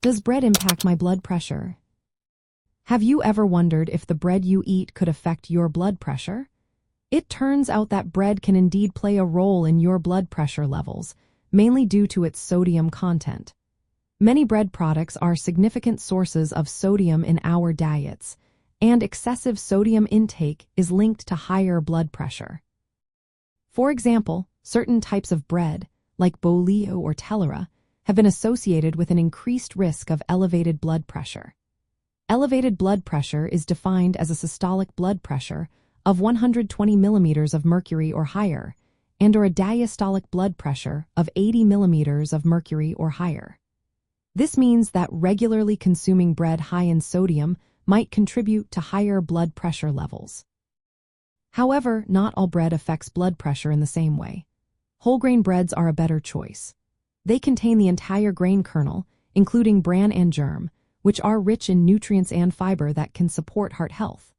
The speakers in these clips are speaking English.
Does bread impact my blood pressure? Have you ever wondered if the bread you eat could affect your blood pressure? It turns out that bread can indeed play a role in your blood pressure levels, mainly due to its sodium content. Many bread products are significant sources of sodium in our diets, and excessive sodium intake is linked to higher blood pressure. For example, certain types of bread, like bolio or tellera, have been associated with an increased risk of elevated blood pressure. Elevated blood pressure is defined as a systolic blood pressure of 120 millimeters of mercury or higher, and/or a diastolic blood pressure of 80 millimeters of mercury or higher. This means that regularly consuming bread high in sodium might contribute to higher blood pressure levels. However, not all bread affects blood pressure in the same way. Whole grain breads are a better choice. They contain the entire grain kernel, including bran and germ, which are rich in nutrients and fiber that can support heart health.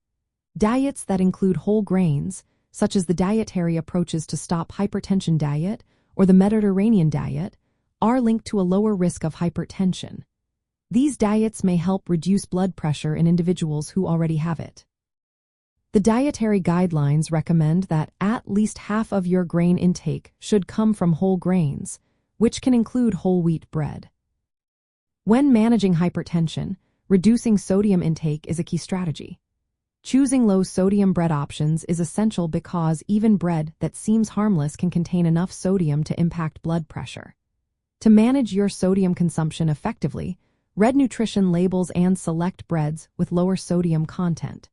Diets that include whole grains, such as the dietary approaches to stop hypertension diet or the Mediterranean diet, are linked to a lower risk of hypertension. These diets may help reduce blood pressure in individuals who already have it. The dietary guidelines recommend that at least half of your grain intake should come from whole grains, which can include whole wheat bread. When managing hypertension, reducing sodium intake is a key strategy. Choosing low-sodium bread options is essential because even bread that seems harmless can contain enough sodium to impact blood pressure. To manage your sodium consumption effectively, read nutrition labels and select breads with lower sodium content.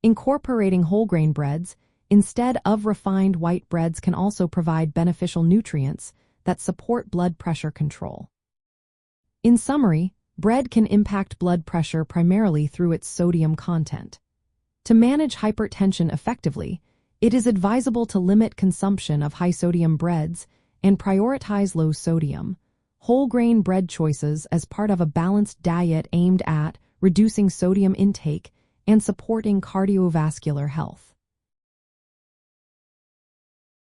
Incorporating whole grain breads instead of refined white breads can also provide beneficial nutrients that support blood pressure control. In summary, bread can impact blood pressure primarily through its sodium content. To manage hypertension effectively, it is advisable to limit consumption of high-sodium breads and prioritize low-sodium, whole-grain bread choices as part of a balanced diet aimed at reducing sodium intake and supporting cardiovascular health.